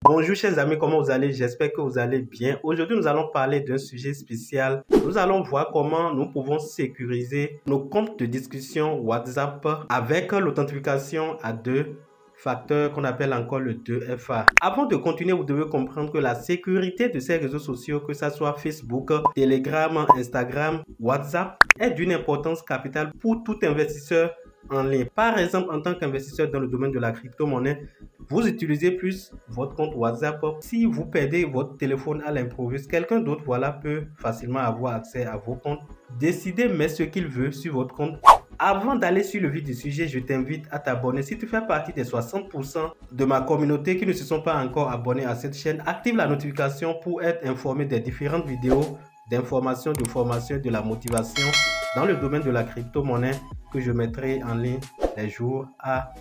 Bonjour chers amis, comment vous allez? J'espère que vous allez bien. Aujourd'hui, nous allons parler d'un sujet spécial. Nous allons voir comment nous pouvons sécuriser nos comptes de discussion WhatsApp avec l'authentification à deux facteurs qu'on appelle encore le 2FA. Avant de continuer, vous devez comprendre que la sécurité de ces réseaux sociaux, que ce soit Facebook, Telegram, Instagram, WhatsApp, est d'une importance capitale pour tout investisseur en ligne. Par exemple, en tant qu'investisseur dans le domaine de la crypto-monnaie, vous utilisez plus votre compte WhatsApp. Si vous perdez votre téléphone à l'improviste, quelqu'un d'autre peut facilement avoir accès à vos comptes, décider mais ce qu'il veut sur votre compte. Avant d'aller sur le vif du sujet, je t'invite à t'abonner. Si tu fais partie des 60% de ma communauté qui ne se sont pas encore abonnés à cette chaîne, active la notification pour être informé des différentes vidéos d'information, de formation, de la motivation dans le domaine de la crypto-monnaie que je mettrai en ligne les jours à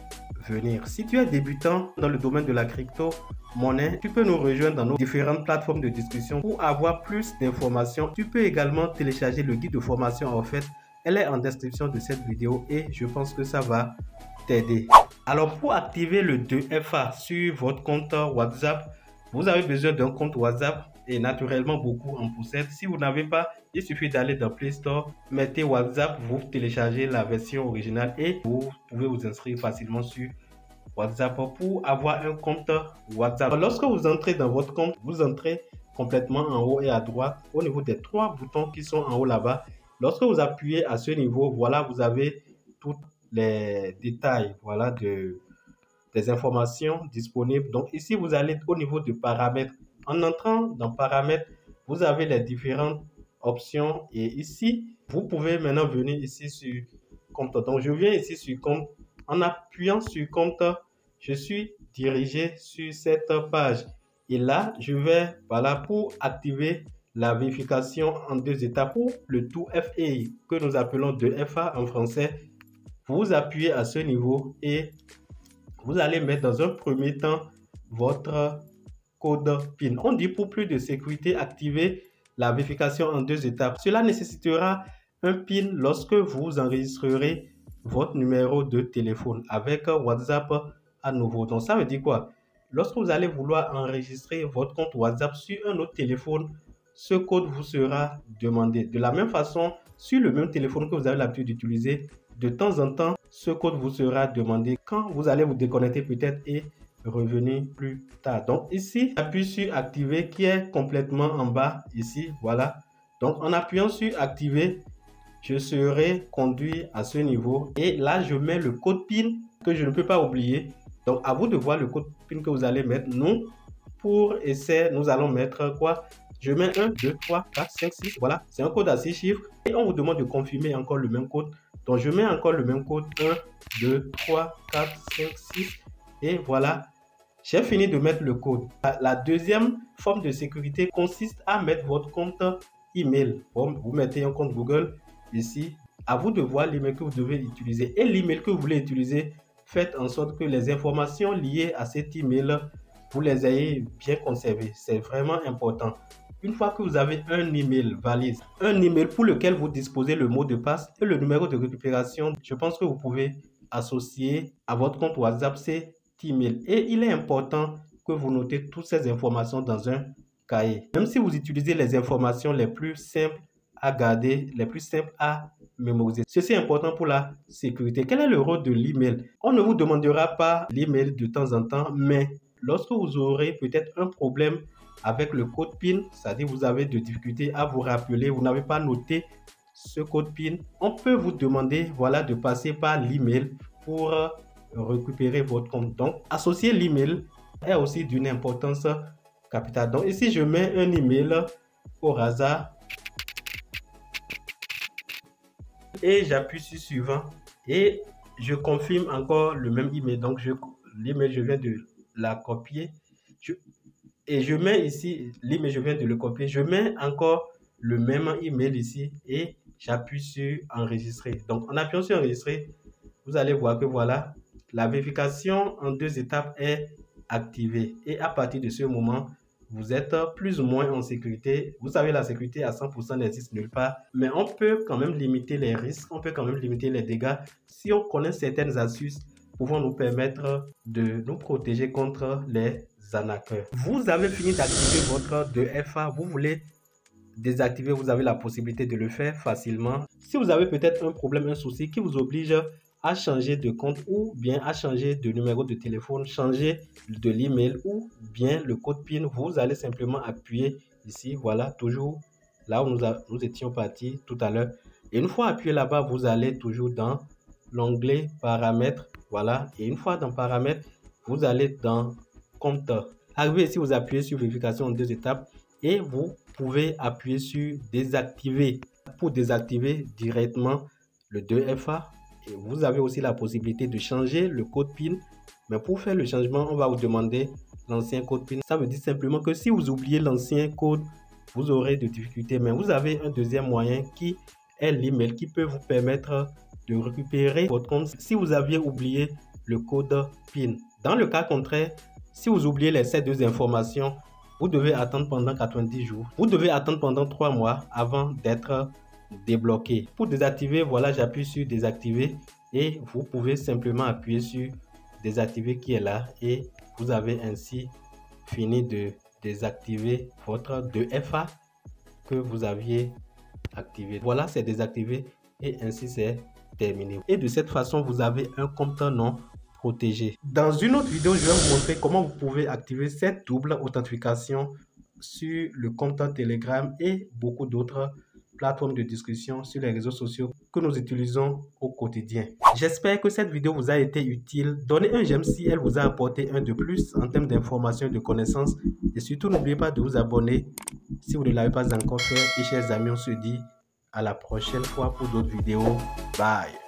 venir. Si tu es débutant dans le domaine de la crypto-monnaie, tu peux nous rejoindre dans nos différentes plateformes de discussion pour avoir plus d'informations. Tu peux également télécharger le guide de formation offert. Elle est en description de cette vidéo et je pense que ça va t'aider. Alors pour activer le 2FA sur votre compte WhatsApp, vous avez besoin d'un compte WhatsApp et naturellement beaucoup en possèdent. Si vous n'avez pas, il suffit d'aller dans Play Store, mettez WhatsApp, vous téléchargez la version originale et vous pouvez vous inscrire facilement sur WhatsApp pour avoir un compte WhatsApp. Lorsque vous entrez dans votre compte, vous entrez complètement en haut et à droite au niveau des trois boutons qui sont en haut là-bas. Lorsque vous appuyez à ce niveau, voilà, vous avez tous les détails, voilà, des informations disponibles. Donc ici, vous allez au niveau de paramètres. En entrant dans paramètres, vous avez les différentes options et ici, vous pouvez maintenant venir ici sur compte. Donc je viens ici sur compte. En appuyant sur compte, je suis dirigé sur cette page. Et là, je vais, voilà, pour activer la vérification en deux étapes pour le 2FA que nous appelons 2FA en français. Vous appuyez à ce niveau et vous allez mettre dans un premier temps votre code PIN. On dit pour plus de sécurité, activer la vérification en deux étapes. Cela nécessitera un PIN lorsque vous enregistrerez votre numéro de téléphone avec WhatsApp à nouveau. Donc ça veut dire quoi? Lorsque vous allez vouloir enregistrer votre compte WhatsApp sur un autre téléphone, ce code vous sera demandé. De la même façon, sur le même téléphone que vous avez l'habitude d'utiliser, de temps en temps, ce code vous sera demandé quand vous allez vous déconnecter peut-être et revenir plus tard. Donc ici, j'appuie sur activer qui est complètement en bas ici, voilà. Donc en appuyant sur activer, je serai conduit à ce niveau et là je mets le code PIN que je ne peux pas oublier. Donc à vous de voir le code PIN que vous allez mettre. Nous, pour essai, nous allons mettre quoi? Je mets 1, 2, 3, 4, 5, 6. Voilà, c'est un code à 6 chiffres. Et on vous demande de confirmer encore le même code. Donc, je mets encore le même code. 1, 2, 3, 4, 5, 6. Et voilà, j'ai fini de mettre le code. La deuxième forme de sécurité consiste à mettre votre compte email. Bon, vous mettez un compte Google ici. À vous de voir l'email que vous devez utiliser. Et l'email que vous voulez utiliser, faites en sorte que les informations liées à cet email, vous les ayez bien conservées. C'est vraiment important. Une fois que vous avez un email valide, un email pour lequel vous disposez le mot de passe et le numéro de récupération, je pense que vous pouvez associer à votre compte WhatsApp cet email. Et il est important que vous notez toutes ces informations dans un cahier. Même si vous utilisez les informations les plus simples à garder, les plus simples à mémoriser. Ceci est important pour la sécurité. Quel est le rôle de l'email? On ne vous demandera pas l'email de temps en temps, mais lorsque vous aurez peut-être un problème avec le code PIN, c'est-à-dire vous avez de difficultés à vous rappeler, vous n'avez pas noté ce code PIN, on peut vous demander, voilà, de passer par l'email pour récupérer votre compte. Donc, associer l'email est aussi d'une importance capitale. Donc, ici, je mets un email au hasard et j'appuie sur suivant et je confirme encore le même email. Donc, l'email, je viens de la copier. Et je mets ici l'email, je viens de le copier. Je mets encore le même email ici et j'appuie sur enregistrer. Donc en appuyant sur enregistrer, vous allez voir que voilà, la vérification en deux étapes est activée. Et à partir de ce moment, vous êtes plus ou moins en sécurité. Vous savez, la sécurité à 100% n'existe nulle part. Mais on peut quand même limiter les risques, on peut quand même limiter les dégâts si on connaît certaines astuces pouvant nous permettre de nous protéger contre les arnaqueurs. Vous avez fini d'activer votre 2FA, vous voulez désactiver, vous avez la possibilité de le faire facilement. Si vous avez peut-être un problème, un souci qui vous oblige à changer de compte ou bien à changer de numéro de téléphone, changer de l'email ou bien le code PIN, vous allez simplement appuyer ici, voilà, toujours là où nous étions partis tout à l'heure. Et une fois appuyé là-bas, vous allez toujours dans l'onglet paramètres, voilà, et une fois dans paramètres, vous allez dans compte. Arrivé ici, vous appuyez sur vérification en 2 étapes et vous pouvez appuyer sur désactiver pour désactiver directement le 2FA. Et vous avez aussi la possibilité de changer le code PIN, mais pour faire le changement, on va vous demander l'ancien code PIN. Ça veut dire simplement que si vous oubliez l'ancien code, vous aurez de difficultés, mais vous avez un deuxième moyen qui est l'email qui peut vous permettre de récupérer votre compte si vous aviez oublié le code PIN. Dans le cas contraire, si vous oubliez ces 2 informations, vous devez attendre pendant 90 jours. Vous devez attendre pendant 3 mois avant d'être débloqué. Pour désactiver, voilà, j'appuie sur désactiver et vous pouvez simplement appuyer sur désactiver qui est là et vous avez ainsi fini de désactiver votre 2FA que vous aviez activé. Voilà, c'est désactivé et ainsi c'est terminé. Et de cette façon, vous avez un compte non protégé. Dans une autre vidéo, je vais vous montrer comment vous pouvez activer cette double authentification sur le compte Telegram et beaucoup d'autres plateformes de discussion sur les réseaux sociaux que nous utilisons au quotidien. J'espère que cette vidéo vous a été utile. Donnez un j'aime si elle vous a apporté un de plus en termes d'informations et de connaissances. Et surtout, n'oubliez pas de vous abonner si vous ne l'avez pas encore fait. Et chers amis, on se dit à la prochaine fois pour d'autres vidéos. Bye!